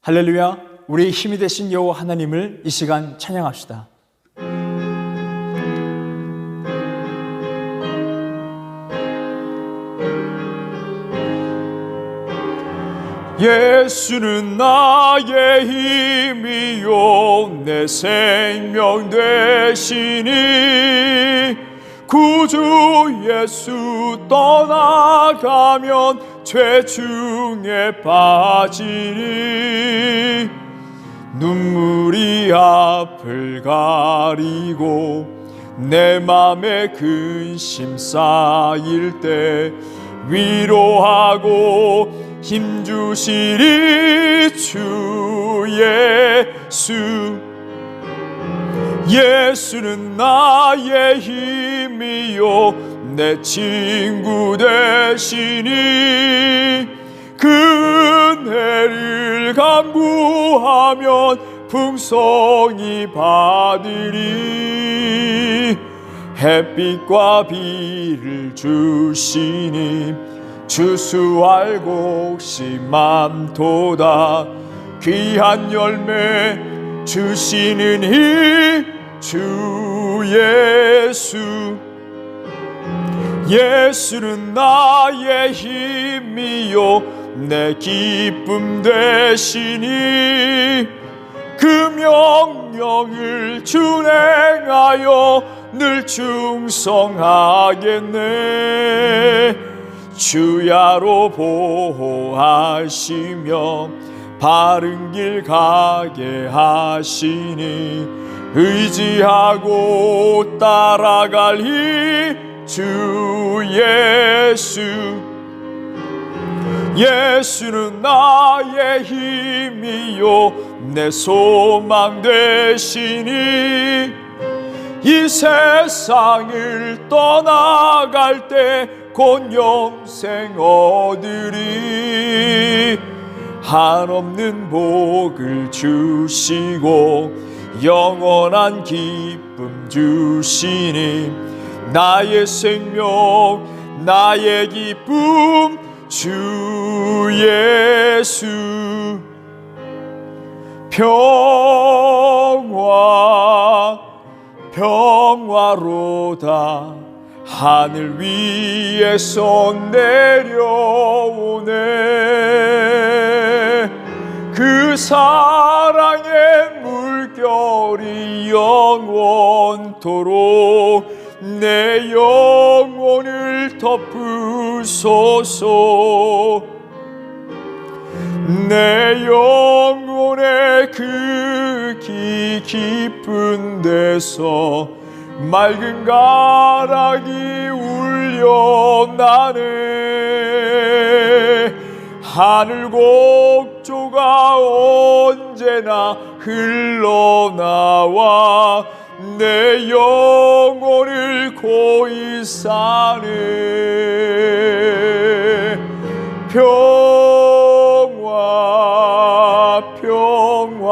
할렐루야, 우리의 힘이 되신 여호와 하나님을 이 시간 찬양합시다. 예수는 나의 힘이요 내 생명 되시니 구주 예수 떠나가면 죄중에 빠지니 눈물이 앞을 가리고 내 맘에 근심 쌓일 때 위로하고 힘주시리 주 예수. 예수는 나의 힘이요 내 친구 되시니 그 은혜를 간구하면 풍성히 받으리. 햇빛과 비를 주시니 주수 알고 심함도다. 귀한 열매 주시는 이 주 예수. 예수는 나의 힘이요 내 기쁨 되시니 그 명령을 준행하여 늘 충성하겠네. 주야로 보호하시며 바른 길 가게 하시니 의지하고 따라갈 이 주 예수. 예수는 나의 힘이요 내 소망 되시니 이 세상을 떠나갈 때 곧 영생 얻으리. 한없는 복을 주시고 영원한 기쁨 주시니 나의 생명 나의 기쁨 주 예수. 평화로다 하늘 위에서 내려오네. 그 사랑의 물결이 영원토록 내 영혼을 덮으소서. 내 영혼의 그 깊은 데서 맑은 가락이 울려나네. 하늘 곡조가 언제나 흘러나와 내 영혼을 고이 사네.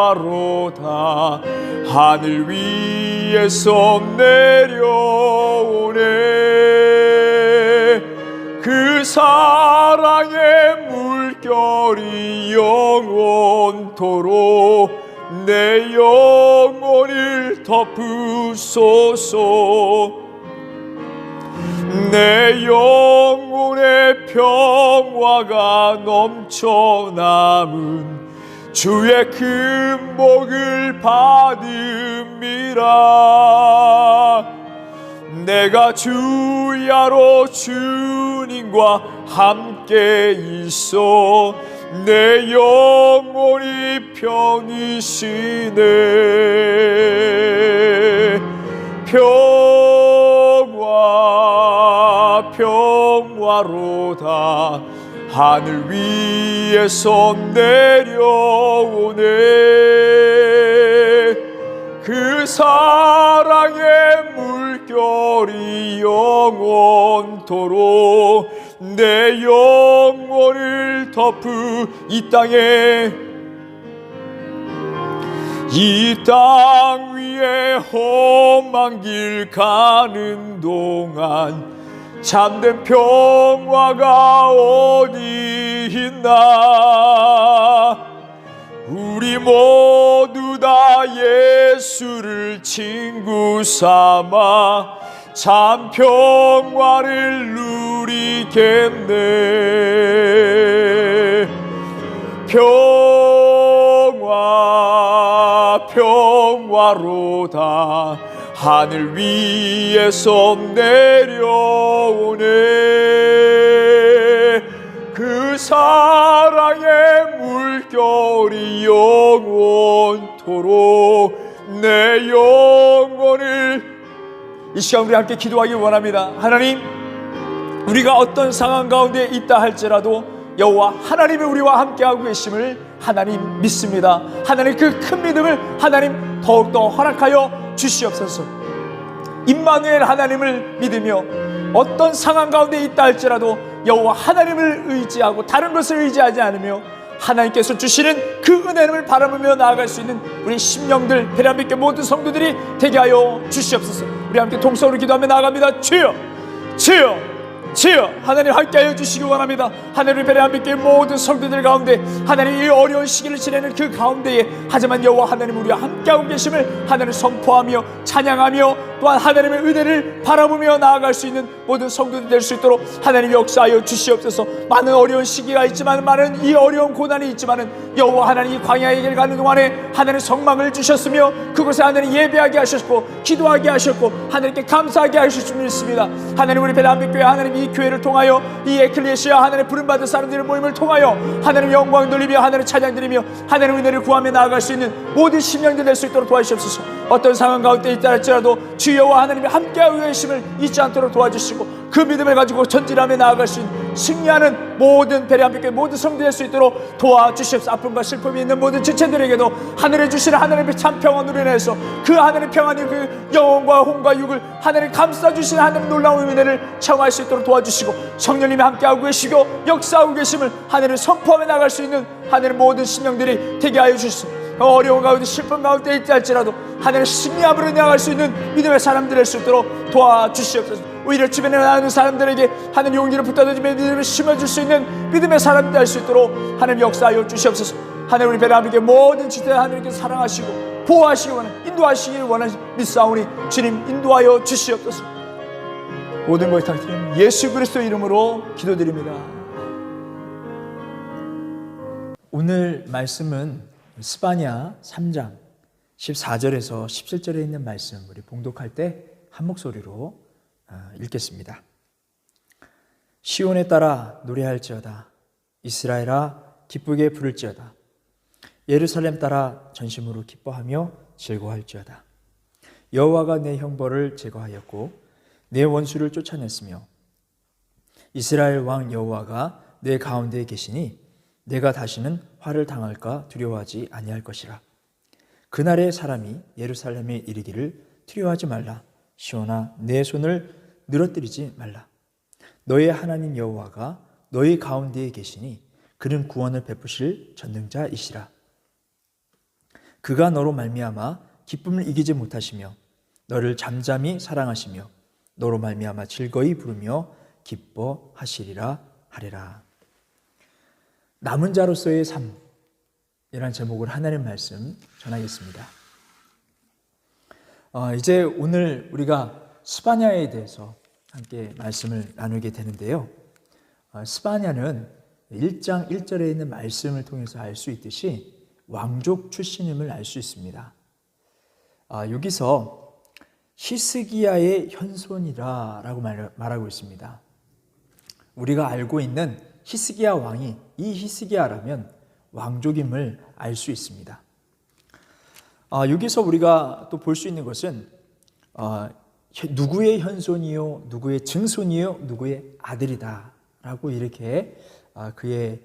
평화로다 하늘 위에서 내려오네. 그 사랑의 물결이 영원토록 내 영혼을 덮으소서. 내 영혼의 평화가 넘쳐남은 주의 큰 복을 받음이라. 내가 주야로 주님과 함께 있어 내 영혼이 편히 쉬네. 평화로다 하늘 위에서 내려오네. 그 사랑의 물결이 영원토록 내 영혼을 덮으. 이 땅 위에 험한 길 가는 동안 참된 평화가 어디 있나. 예수를 친구 삼아 참 평화를 누리겠네. 평화로다 하늘 위에서 내려오네. 그 사랑의 물결이 영원토록 내 영혼을. 이 시간 우리 함께 기도하기 원합니다. 하나님, 우리가 어떤 상황 가운데 있다 할지라도 여호와 하나님이 우리와 함께하고 계심을 하나님 믿습니다. 하나님, 그 큰 믿음을 하나님 더욱더 허락하여 주시옵소서. 임마누엘 하나님을 믿으며 어떤 상황 가운데 있다 할지라도 여호와 하나님을 의지하고 다른 것을 의지하지 않으며 하나님께서 주시는 그 은혜를 바라보며 나아갈 수 있는 우리 심령들, 베레아빛교회 모든 성도들이 되게 하여 주시옵소서. 우리 함께 동성으로 기도하며 나아갑니다. 주여, 주여, 주여, 하나님 함께하여 주시기 원합니다. 하나님, 베레아빛교회 모든 성도들 가운데 하나님 이 어려운 시기를 지내는 그 가운데에 하지만 여호와 하나님 우리와 함께하고 계심을 하나님 선포하며 찬양하며 또한 하나님의 은혜를 바라보며 나아갈 수 있는 모든 성도들이 될 수 있도록 하나님 역사하여 주시옵소서. 많은 어려운 시기가 있지만, 많은 이 어려운 고난이 있지만은 여호와 하나님 이 광야의 길 가는 동안에 하나님 성막을 주셨으며 그곳에 하나님 예배하게 하셨고 기도하게 하셨고 하나님께 감사하게 하실 줄 믿습니다. 하나님, 우리 베레아빛교회 하나님 이 교회를 통하여 이 에클레시아 하나님 부름받은 사람들의 모임을 통하여 하나님 영광 돌리며 하나님 찬양 드리며 하나님 은혜를 구하며 나아갈 수 있는 모든 심령들 될 수 있도록 도와주시옵소서. 어떤 상황 가운데 있다 할지라도 주여와 하나님이 함께하고 계심을 잊지 않도록 도와주시고 그 믿음을 가지고 전진하며 나아갈 수 있는 승리하는 모든 베레아빛교회 모든 성도들 될 수 있도록 도와주시옵소서. 아픔과 슬픔이 있는 모든 지체들에게도 하늘에 주시는 하나님의 참 평안으로 인해서 그 하나님의 평안이 그 영혼과 혼과 육을 하나님 감싸 주시는 하나님 놀라운 은혜를 청할 수 있도록 도와주시고 성령님이 함께하고 계시고 역사하고 계심을 하늘을 선포하며 나갈 수 있는 하늘의 모든 심령들이 되게 하여 주시옵소서. 어려운 가운데 슬픔 가운데 있다 할지라도 하늘의 승리함으로 나아갈 수 있는 믿음의 사람들 될 수 있도록 도와주시옵소서. 오히려 주변에 나오는 사람들에게 하나님 용기를 붙들어주며 믿음을 심어줄 수 있는 믿음의 사람들 될 수 있도록 하나님 역사하여 주시옵소서. 하나님, 우리 베레아빛교회 모든 지체를 하나님께서 사랑하시고 보호하시기 원하는 인도하시기를 원하는 믿사오니 주님 인도하여 주시옵소서. 모든 것을 다 드리는 예수 그리스도 이름으로 기도드립니다. 오늘 말씀은 스바냐 3장 14절에서 17절에 있는 말씀, 우리 봉독할 때 한 목소리로 읽겠습니다. 시온에 따라 노래할지어다. 이스라엘아 기쁘게 부를지어다. 예루살렘 따라 전심으로 기뻐하며 즐거워할지어다. 여호와가 내 형벌을 제거하였고 내 원수를 쫓아냈으며 이스라엘 왕 여호와가 내 가운데에 계시니 내가 다시는 화를 당할까 두려워하지 아니할 것이라. 그날의 사람이 예루살렘에 이르기를 두려워하지 말라. 시온아 내 손을 늘어뜨리지 말라. 너의 하나님 여호와가 너희 가운데에 계시니 그는 구원을 베푸실 전능자이시라. 그가 너로 말미암아 기쁨을 이기지 못하시며 너를 잠잠히 사랑하시며 너로 말미암아 즐거이 부르며 기뻐하시리라 하리라. 남은 자로서의 삶이라는 제목으로 하나님의 말씀 전하겠습니다. 이제 오늘 우리가 스바냐에 대해서 함께 말씀을 나누게 되는데요. 스바냐는 1장 1절에 있는 말씀을 통해서 알 수 있듯이 왕족 출신임을 알 수 있습니다. 여기서 히스기야의 현손이라고 말하고 있습니다. 우리가 알고 있는 히스기야 왕이 이 히스기야라면 왕족임을 알 수 있습니다. 여기서 우리가 또 볼 수 있는 것은 누구의 현손이요, 누구의 증손이요, 누구의 아들이다 라고 이렇게 그의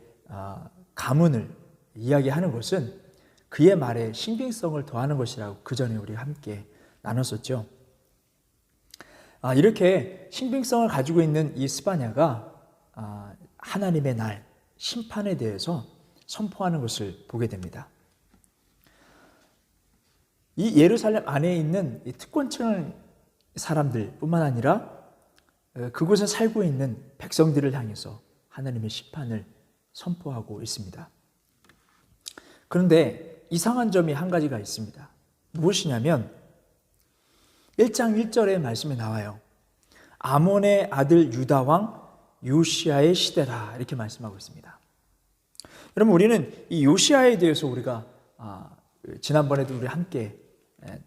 가문을 이야기하는 것은 그의 말에 신빙성을 더하는 것이라고 그 전에 우리가 함께 나눴었죠. 이렇게 신빙성을 가지고 있는 이 스바냐가 하나님의 날, 심판에 대해서 선포하는 것을 보게 됩니다. 이 예루살렘 안에 있는 이 특권층 사람들 뿐만 아니라 그곳에 살고 있는 백성들을 향해서 하나님의 심판을 선포하고 있습니다. 그런데 이상한 점이 한 가지가 있습니다. 무엇이냐면 1장 1절의 말씀에 나와요. 아몬의 아들 유다 왕 요시야의 시대라 이렇게 말씀하고 있습니다. 여러분, 우리는 이 요시야에 대해서 우리가 지난번에도 우리 함께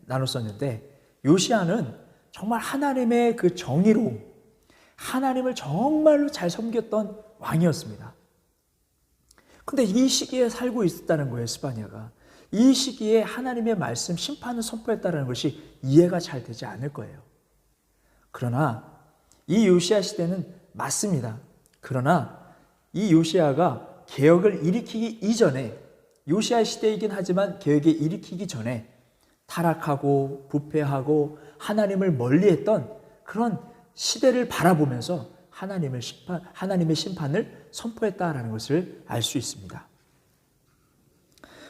나눴었는데, 요시야는 정말 하나님의 그 정의로움, 하나님을 정말로 잘 섬겼던 왕이었습니다. 근데 이 시기에 살고 있었다는 거예요, 스바냐가. 이 시기에 하나님의 말씀, 심판을 선포했다는 것이 이해가 잘 되지 않을 거예요. 그러나 이 요시야 시대는 맞습니다. 그러나 이 요시야가 개혁을 일으키기 이전에, 요시야 시대이긴 하지만 개혁을 일으키기 전에 타락하고 부패하고 하나님을 멀리했던 그런 시대를 바라보면서 하나님의 심판을 선포했다라는 것을 알 수 있습니다.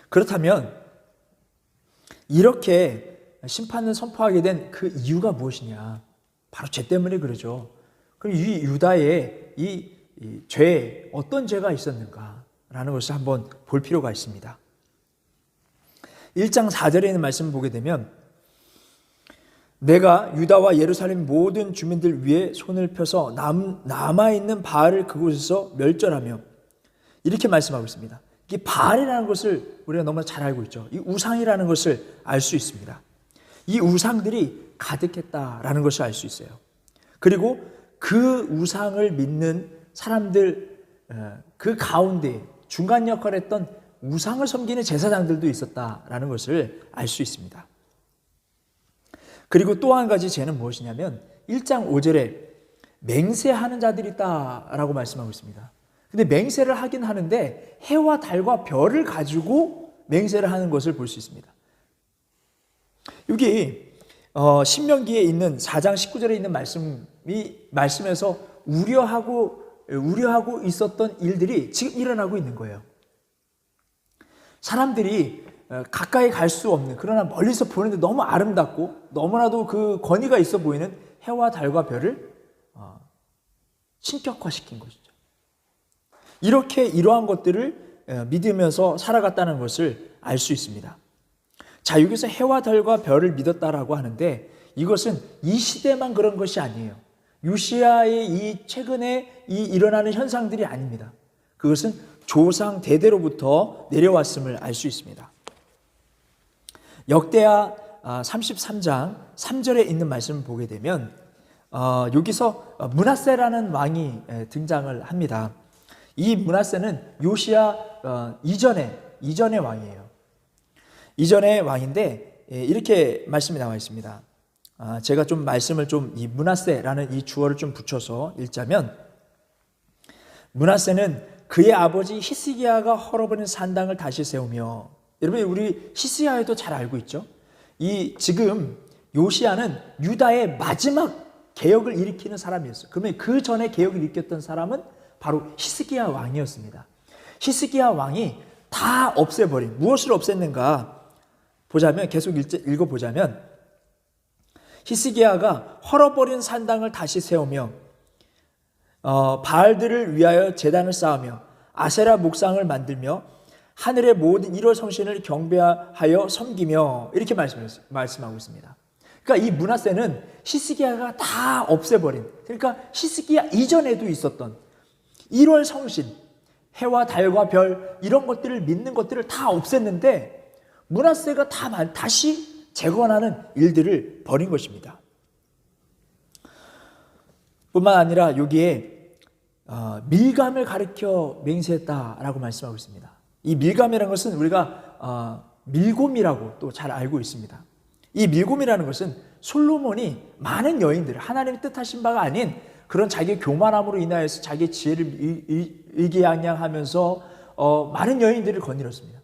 그렇다면 이렇게 심판을 선포하게 된 그 이유가 무엇이냐? 바로 죄 때문에 그러죠. 그럼 이 유다의 이 죄에 어떤 죄가 있었는가라는 것을 한번 볼 필요가 있습니다. 1장 4절에 있는 말씀을 보게 되면, 내가 유다와 예루살렘 모든 주민들 위에 손을 펴서 남아있는 바알을 그곳에서 멸절하며, 이렇게 말씀하고 있습니다. 이 바알이라는 것을 우리가 너무 잘 알고 있죠. 이 우상이라는 것을 알 수 있습니다. 이 우상들이 가득했다라는 것을 알 수 있어요. 그리고 그 우상을 믿는 사람들, 그 가운데 중간 역할을 했던 우상을 섬기는 제사장들도 있었다라는 것을 알 수 있습니다. 그리고 또 한 가지 죄는 무엇이냐면 1장 5절에 맹세하는 자들이 있다라고 말씀하고 있습니다. 근데 맹세를 하긴 하는데 해와 달과 별을 가지고 맹세를 하는 것을 볼 수 있습니다. 여기 신명기에 있는 4장 19절에 있는 말씀에서 우려하고 있었던 일들이 지금 일어나고 있는 거예요. 사람들이 가까이 갈 수 없는, 그러나 멀리서 보는데 너무 아름답고 너무나도 그 권위가 있어 보이는 해와 달과 별을 신격화시킨 것이죠. 이렇게 이러한 것들을 믿으면서 살아갔다는 것을 알 수 있습니다. 자, 여기서 해와 달과 별을 믿었다라고 하는데 이것은 이 시대만 그런 것이 아니에요. 요시야의 이 최근에 일어나는 현상들이 아닙니다. 그것은 조상 대대로부터 내려왔음을 알 수 있습니다. 역대하 33장 3절에 있는 말씀을 보게 되면 여기서 므낫세라는 왕이 등장을 합니다. 이 므낫세는 요시야 이전의 왕이에요. 이전의 왕인데 이렇게 말씀이 나와 있습니다. 제가 좀 말씀을 이 므낫세라는 이 주어를 좀 붙여서 읽자면, 므낫세는 그의 아버지 히스기야가 헐어버린 산당을 다시 세우며, 여러분 우리 히스기야에도 잘 알고 있죠. 지금 요시야는 유다의 마지막 개혁을 일으키는 사람이었어요. 그러면 그 전에 개혁을 일으켰던 사람은 바로 히스기야 왕이었습니다. 히스기야 왕이 다 없애버린, 무엇을 없앴는가 보자면, 계속 읽어보자면, 히스기야가 헐어버린 산당을 다시 세우며 바알들을 위하여 제단을 쌓으며 아세라 목상을 만들며 하늘의 모든 일월 성신을 경배하여 섬기며, 이렇게 말씀하고 있습니다. 그러니까 이 므낫세는 히스기야가 다 없애버린, 그러니까 히스기야 이전에도 있었던 1월 성신, 해와 달과 별, 이런 것들을 믿는 것들을 다 없앴는데 므낫세가 다시 재건하는 일들을 벌인 것입니다. 뿐만 아니라 여기에 밀감을 가리켜 맹세했다라고 말씀하고 있습니다. 이 밀감이라는 것은 우리가 밀곰이라고 또 잘 알고 있습니다. 이 밀곰이라는 것은 솔로몬이 많은 여인들, 하나님의 뜻하신 바가 아닌 그런 자기의 교만함으로 인하여서 자기의 지혜를 의기양양하면서 많은 여인들을 거느렸습니다.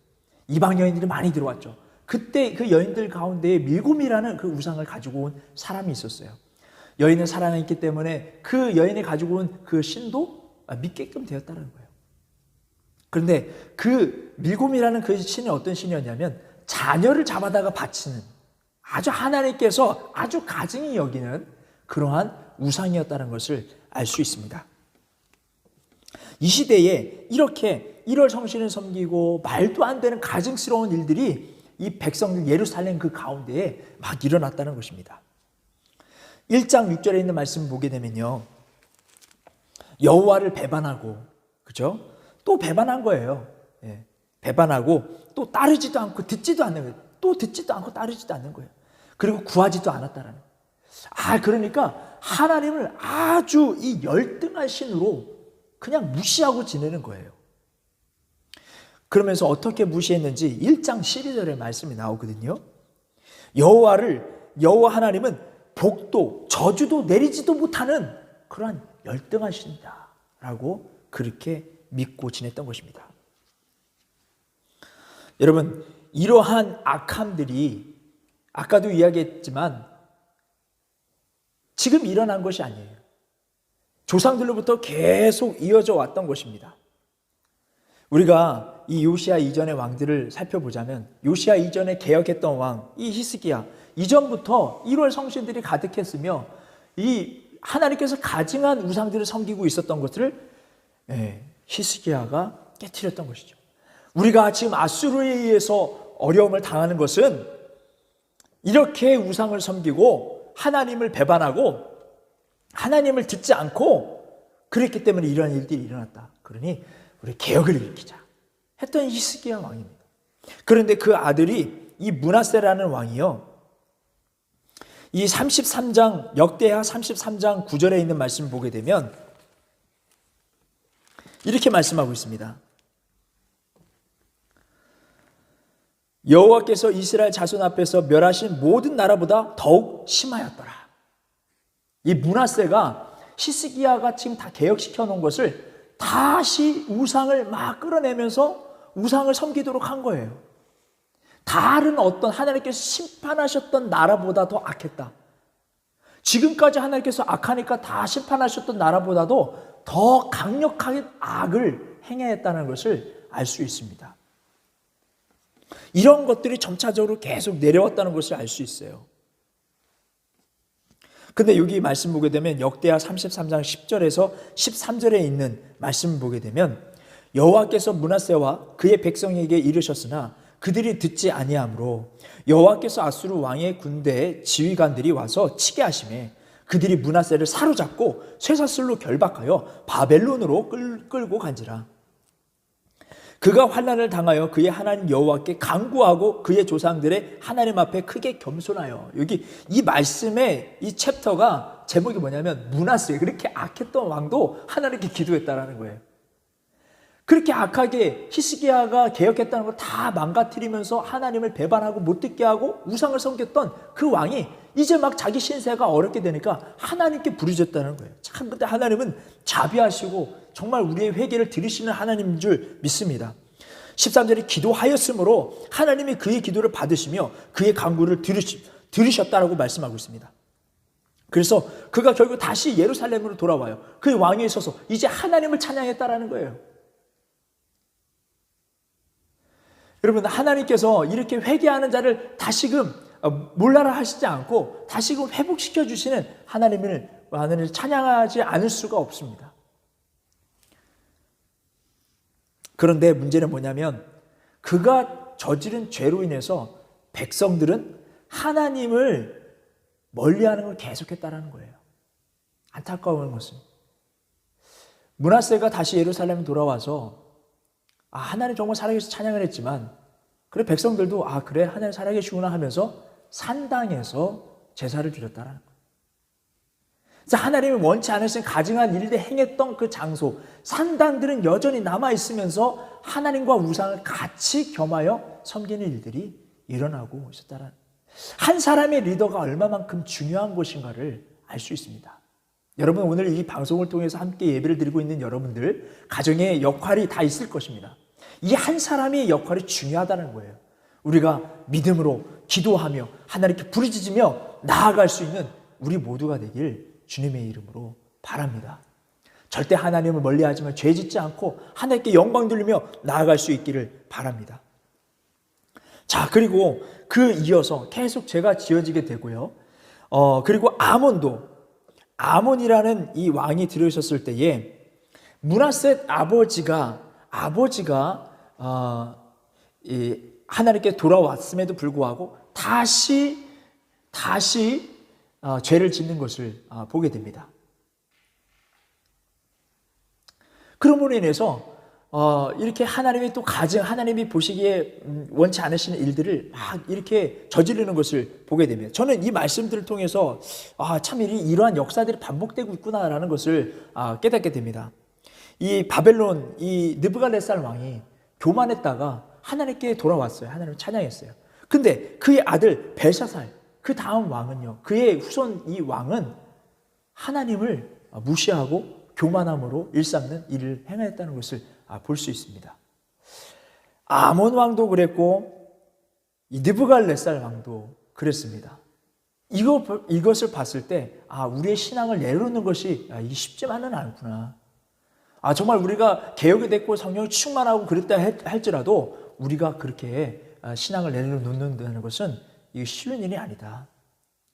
이방 여인들이 많이 들어왔죠. 그때 그 여인들 가운데 밀곰이라는 그 우상을 가지고 온 사람이 있었어요. 여인을 사랑했기 때문에 그 여인이 가지고 온 그 신도 믿게끔 되었다는 거예요. 그런데 그 밀곰이라는 그 신이 어떤 신이었냐면 자녀를 잡아다가 바치는, 아주 하나님께서 아주 가증히 여기는 그러한 우상이었다는 것을 알 수 있습니다. 이 시대에 이렇게 1월 성신을 섬기고 말도 안 되는 가증스러운 일들이 이 백성들 예루살렘 그 가운데에 막 일어났다는 것입니다. 1장 6절에 있는 말씀 보게 되면요, 여호와를 배반하고, 그죠? 또 배반한 거예요. 예, 배반하고 또 따르지도 않고 듣지도 않는 거예요. 또 듣지도 않고 따르지도 않는 거예요. 그리고 구하지도 않았다라는 거예요. 그러니까 하나님을 아주 이 열등한 신으로 그냥 무시하고 지내는 거예요. 그러면서 어떻게 무시했는지 1장 12절에 말씀이 나오거든요. 여호와 하나님은 복도 저주도 내리지도 못하는 그러한 열등한 신이다 라고 그렇게 믿고 지냈던 것입니다. 여러분, 이러한 악함들이 아까도 이야기했지만 지금 일어난 것이 아니에요. 조상들로부터 계속 이어져 왔던 것입니다. 우리가 이 요시야 이전의 왕들을 살펴보자면, 요시야 이전에 개혁했던 왕, 이 히스기야, 이전부터 1월 성신들이 가득했으며 이 하나님께서 가증한 우상들을 섬기고 있었던 것을 히스기야가 깨트렸던 것이죠. 우리가 지금 아수르에 의해서 어려움을 당하는 것은 이렇게 우상을 섬기고 하나님을 배반하고 하나님을 듣지 않고 그랬기 때문에 이러한 일들이 일어났다. 그러니 우리 개혁을 일으키자 했던 히스기야 왕입니다. 그런데 그 아들이 이 므낫세라는 왕이요, 이 33장 역대하 33장 9절에 있는 말씀을 보게 되면 이렇게 말씀하고 있습니다. 여호와께서 이스라엘 자손 앞에서 멸하신 모든 나라보다 더욱 심하였더라. 이 므낫세가 히스기야가 지금 다 개혁시켜 놓은 것을 다시 우상을 막 끌어내면서 우상을 섬기도록 한 거예요. 다른 어떤 하나님께서 심판하셨던 나라보다 더 악했다. 지금까지 하나님께서 악하니까 다 심판하셨던 나라보다도 더 강력하게 악을 행했다는 것을 알 수 있습니다. 이런 것들이 점차적으로 계속 내려왔다는 것을 알 수 있어요. 근데 여기 말씀 보게 되면 역대하 33장 10절에서 13절에 있는 말씀을 보게 되면 여호와께서 므낫세와 그의 백성에게 이르셨으나 그들이 듣지 아니하므로 여호와께서 아수르 왕의 군대의 지휘관들이 와서 치게 하시매 그들이 므낫세를 사로잡고 쇠사슬로 결박하여 바벨론으로 끌고 간지라. 그가 환난을 당하여 그의 하나님 여호와께 간구하고 그의 조상들의 하나님 앞에 크게 겸손하여. 여기 이 말씀의 이 챕터가 제목이 뭐냐면 므낫세, 그렇게 악했던 왕도 하나님께 기도했다라는 거예요. 그렇게 악하게 히스기야가 개혁했다는 걸 다 망가뜨리면서 하나님을 배반하고 못 듣게 하고 우상을 섬겼던 그 왕이 이제 막 자기 신세가 어렵게 되니까 하나님께 부르짖었다는 거예요. 참, 근데 하나님은 자비하시고 정말 우리의 회개를 들으시는 하나님인 줄 믿습니다. 13절에 기도하였으므로 하나님이 그의 기도를 받으시며 그의 간구를 들으셨다라고 말씀하고 있습니다. 그래서 그가 결국 다시 예루살렘으로 돌아와요. 그 왕위에 서서 이제 하나님을 찬양했다라는 거예요. 여러분, 하나님께서 이렇게 회개하는 자를 다시금 몰라라 하시지 않고 다시금 회복시켜 주시는 하나님을 찬양하지 않을 수가 없습니다. 그런데 문제는 뭐냐면 그가 저지른 죄로 인해서 백성들은 하나님을 멀리하는 걸 계속했다라는 거예요. 안타까운 것은 므낫세가 다시 예루살렘에 돌아와서 하나님 정말 살아계셔서 찬양을 했지만 그래 백성들도 그래 하나님 살아계시구나 하면서 산당에서 제사를 드렸다라는 거예요. 그래서 하나님이 원치 않으신 가증한 일을 행했던 그 장소, 산당들은 여전히 남아있으면서 하나님과 우상을 같이 겸하여 섬기는 일들이 일어나고 있었다라는, 한 사람의 리더가 얼마만큼 중요한 것인가를 알 수 있습니다. 여러분, 오늘 이 방송을 통해서 함께 예배를 드리고 있는 여러분들 가정의 역할이 다 있을 것입니다. 이 한 사람의 역할이 중요하다는 거예요. 우리가 믿음으로 기도하며 하나님께 부르짖으며 나아갈 수 있는 우리 모두가 되길 주님의 이름으로 바랍니다. 절대 하나님을 멀리하지만 죄짓지 않고 하나님께 영광 돌리며 나아갈 수 있기를 바랍니다. 자, 그리고 그 이어서 계속 죄가 지어지게 되고요. 그리고 아몬이라는 이 왕이 들어오셨을 때에 므낫세 아버지가 하나님께 돌아왔음에도 불구하고 다시 죄를 짓는 것을 보게 됩니다. 그러므로 인해서 이렇게 하나님이 또 하나님이 보시기에 원치 않으시는 일들을 막 이렇게 저지르는 것을 보게 됩니다. 저는 이 말씀들을 통해서 참 이러한 역사들이 반복되고 있구나라는 것을 깨닫게 됩니다. 이 바벨론, 이 느부갓네살 왕이 교만했다가 하나님께 돌아왔어요. 하나님을 찬양했어요. 근데 그의 아들 벨사살, 그 다음 왕은요, 그의 후손 이 왕은 하나님을 무시하고 교만함으로 일삼는 일을 행하였다는 것을 볼 수 있습니다. 아몬 왕도 그랬고 이 느부갓네살 왕도 그랬습니다. 이것을 봤을 때 우리의 신앙을 내려놓는 것이 이게 쉽지만은 않구나. 정말 우리가 개혁이 됐고 성령이 충만하고 그랬다 할지라도 우리가 그렇게 신앙을 내려놓는다는 것은 이게 쉬운 일이 아니다.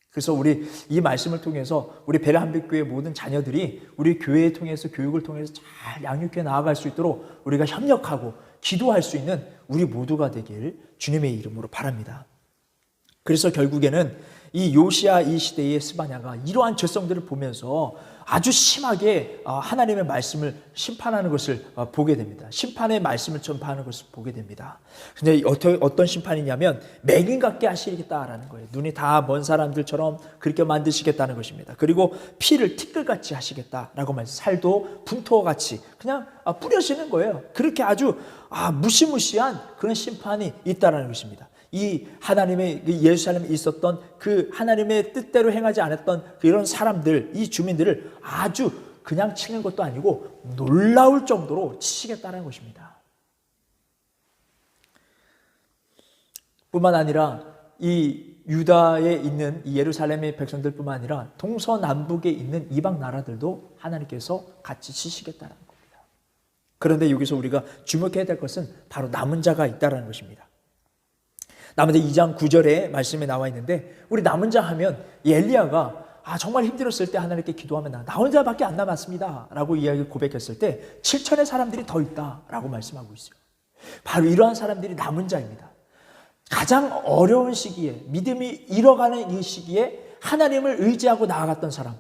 그래서 우리 이 말씀을 통해서 우리 베레한빛교회 모든 자녀들이 우리 교회를 통해서 교육을 통해서 잘 양육해 나아갈 수 있도록 우리가 협력하고 기도할 수 있는 우리 모두가 되길 주님의 이름으로 바랍니다. 그래서 결국에는 이 요시야 이 시대의 스바냐가 이러한 죄성들을 보면서 아주 심하게 하나님의 말씀을 심판하는 것을 보게 됩니다. 심판의 말씀을 전파하는 것을 보게 됩니다. 근데 어떤 심판이냐면 맹인 같게 하시겠다라는 거예요. 눈이 다 먼 사람들처럼 그렇게 만드시겠다는 것입니다. 그리고 피를 티끌같이 하시겠다라고 말해서 살도 분토같이 그냥 뿌려시는 거예요. 그렇게 아주 무시무시한 그런 심판이 있다라는 것입니다. 이 하나님의 예루살렘에 있었던 그 하나님의 뜻대로 행하지 않았던 이런 사람들, 이 주민들을 아주 그냥 치는 것도 아니고 놀라울 정도로 치시겠다는 것입니다. 뿐만 아니라 이 유다에 있는 이 예루살렘의 백성들뿐만 아니라 동서남북에 있는 이방 나라들도 하나님께서 같이 치시겠다는 겁니다. 그런데 여기서 우리가 주목해야 될 것은 바로 남은 자가 있다는 것입니다. 남은 자 2장 9절에 말씀에 나와 있는데 우리 남은 자 하면 엘리야가 정말 힘들었을 때 하나님께 기도하면 나 혼자밖에 안 남았습니다 라고 이야기를 고백했을 때 7천의 사람들이 더 있다라고 말씀하고 있어요. 바로 이러한 사람들이 남은 자입니다. 가장 어려운 시기에 믿음이 잃어가는 이 시기에 하나님을 의지하고 나아갔던 사람,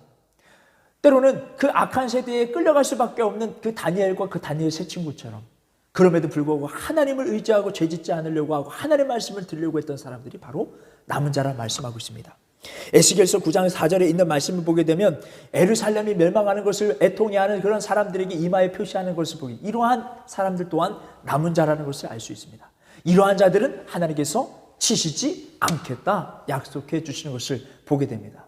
때로는 그 악한 세대에 끌려갈 수밖에 없는 그 다니엘과 그 다니엘 세 친구처럼 그럼에도 불구하고 하나님을 의지하고 죄짓지 않으려고 하고 하나님의 말씀을 들으려고 했던 사람들이 바로 남은 자라 말씀하고 있습니다. 에스겔서 9장 4절에 있는 말씀을 보게 되면 예루살렘이 멸망하는 것을 애통해하는 그런 사람들에게 이마에 표시하는 것을 보기, 이러한 사람들 또한 남은 자라는 것을 알 수 있습니다. 이러한 자들은 하나님께서 치시지 않겠다 약속해 주시는 것을 보게 됩니다.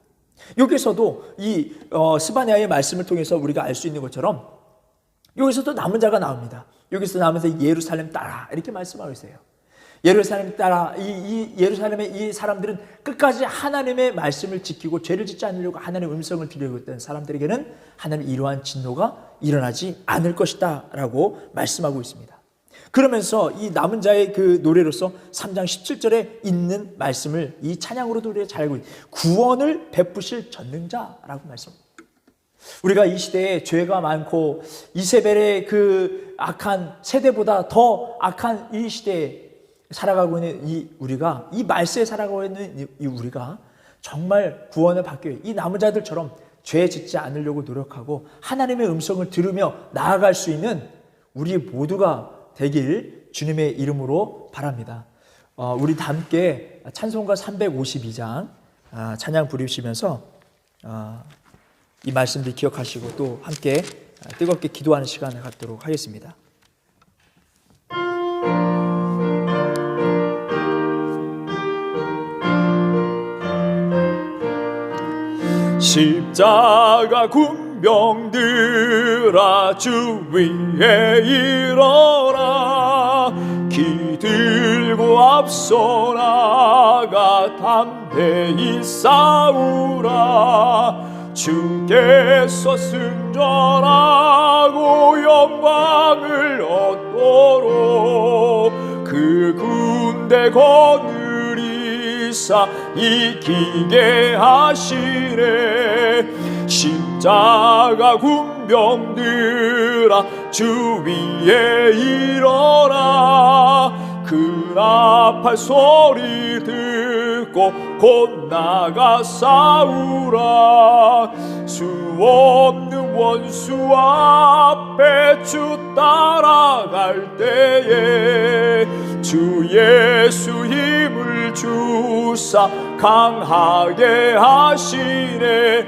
여기서도 이 스바냐의 말씀을 통해서 우리가 알 수 있는 것처럼 여기서도 남은 자가 나옵니다. 여기서 나오면서 예루살렘 따라 이렇게 말씀하고 있어요. 예루살렘 따라 이 예루살렘의 이 사람들은 끝까지 하나님의 말씀을 지키고 죄를 짓지 않으려고 하나님의 음성을 들으려고 했던 사람들에게는 하나님 이러한 진노가 일어나지 않을 것이다 라고 말씀하고 있습니다. 그러면서 이 남은 자의 그 노래로서 3장 17절에 있는 말씀을 이 찬양으로도 우리가 잘 알고 있습니다. 구원을 베푸실 전능자라고 말씀합니다. 우리가 이 시대에 죄가 많고 이세벨의 그 악한 세대보다 더 악한 이 시대에 살아가고 있는 우리가, 이 말세에 살아가고 있는 이 우리가 정말 구원을 받기 위해 이 남은 자들처럼 죄 짓지 않으려고 노력하고 하나님의 음성을 들으며 나아갈 수 있는 우리 모두가 되길 주님의 이름으로 바랍니다. 우리 다 함께 찬송가 352장 찬양 부르시면서 이 말씀들 기억하시고 또 함께 뜨겁게 기도하는 시간을 갖도록 하겠습니다. 십자가 군병들아 주 위에 일어나 기들고 앞서 나가 담대히 싸우라. 주께서 승전하고 영광을 얻도록 그 군대 거느리사 이기게 하시네. 십자가 군병들아 주 위에 일어나 그 승합할 소리 듣고 곧 나가 싸우라. 수 없는 원수 앞에 주 따라갈 때에 주 예수 힘을 주사 강하게 하시네.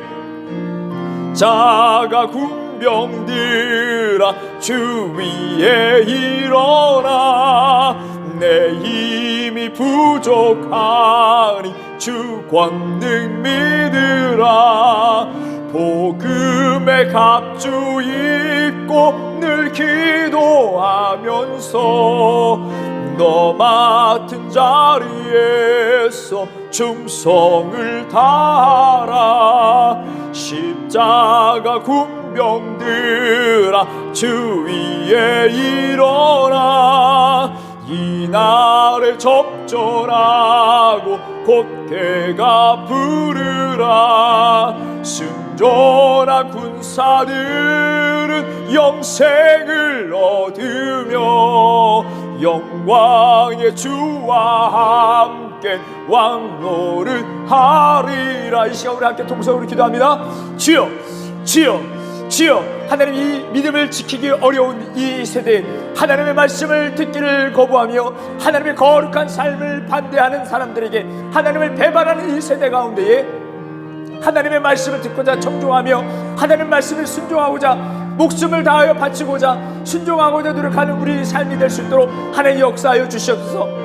자가 군병들아 주 위에 일어나. 내 힘이 부족하니 주 권능 믿으라. 복음의 갑주 입고 늘 기도하면서 너 맡은 자리에서 충성을 다하라. 십자가 군병들아 주 위에 일어나. 이날을 접전하고 곧대가 부르라. 순전한 군사들은 영생을 얻으며 영광의 주와 함께 왕노릇하리라. 이 시간 우리 함께 통성으로 기도합니다. 주여, 주여, 주여. 하나님, 이 믿음을 지키기 어려운 이 세대에 하나님의 말씀을 듣기를 거부하며 하나님의 거룩한 삶을 반대하는 사람들에게 하나님을 배반하는 이 세대 가운데에 하나님의 말씀을 듣고자 청종하며 하나님의 말씀을 순종하고자 목숨을 다하여 바치고자 순종하고자 노력하는 우리 삶이 될 수 있도록 하나님 역사하여 주시옵소서.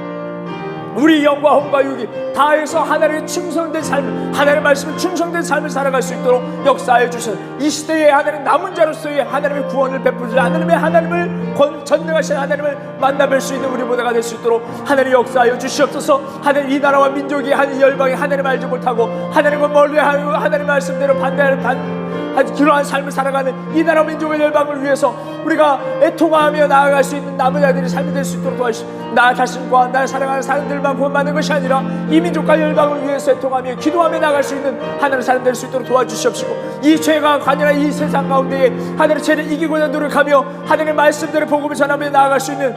우리 영과 혼과 육이 다해서 하나님의 충성된 삶을, 하나님의 말씀을 충성된 삶을 살아갈 수 있도록 역사하여 주셔서 이 시대에 하나님 남은 자로서의 하나님의 구원을 베푸시는 하나님을 전능하신 하나님을 만나뵐 수 있는 우리 모두가 될 수 있도록 하나님 역사하여 주시옵소서. 하나님, 이 나라와 민족이 한 열방이 하나님 알지 못하고 하나님을 멀리하여 하나님의 말씀대로 반대하는 그러한 삶을 살아가는 이 나라 민족의 열방을 위해서 우리가 애통하며 나아갈 수 있는 남은 자들의 삶이 될 수 있도록 도와주시옵소서. 나 자신과 날 사랑하는 사람들만 구원받는 것이 아니라 이 민족과 열방을 위해서 애통하며 기도하며 나아갈 수 있는 하나님의 사람 될 수 있도록 도와주시옵시고, 이 죄가 관여한 이 세상 가운데에 하나님의 죄를 이기고자 노력하며 하나님의 말씀대로 복음을 전하며 나아갈 수 있는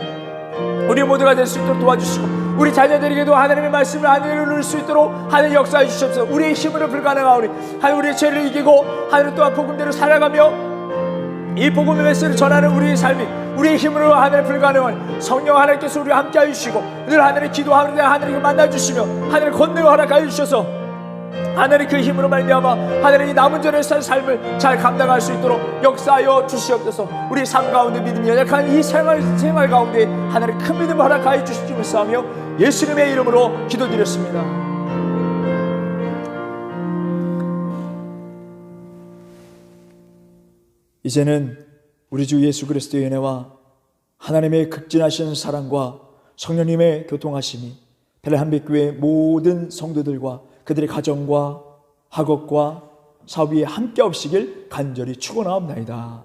우리 모두가 될 수 있도록 도와주시고, 우리 자녀들에게도 하나님의 말씀을 하늘을 누릴 수 있도록 하나님 역사해 주시옵소서. 우리의 힘으로 불가능하오니 하나님 우리의 죄를 이기고 하나님 또한 복음대로 살아가며 이 복음의 메시지를 전하는 우리의 삶이 우리의 힘으로 하나님 불가능하니 성령 하나님께서 우리와 함께해 주시고 늘 하나님 기도하는 데 하나님을 만나주시며 하나님 권능을 허락하여 주셔서 하나님 그 힘으로 말미암아 하나님 이 남은 전의 삶을 잘 감당할 수 있도록 역사하여 주시옵소서. 우리 삶 가운데 믿음이 연약한 이 생활 가운데 하나님 큰 믿음을 허락하여 주시옵소서 하며 예수님의 이름으로 기도드렸습니다. 이제는 우리 주 예수 그리스도의 은혜와 하나님의 극진하신 사랑과 성령님의 교통하심이 벨레한빛교회 모든 성도들과 그들의 가정과 학업과 사업이 함께 없으길 간절히 축원하옵나이다.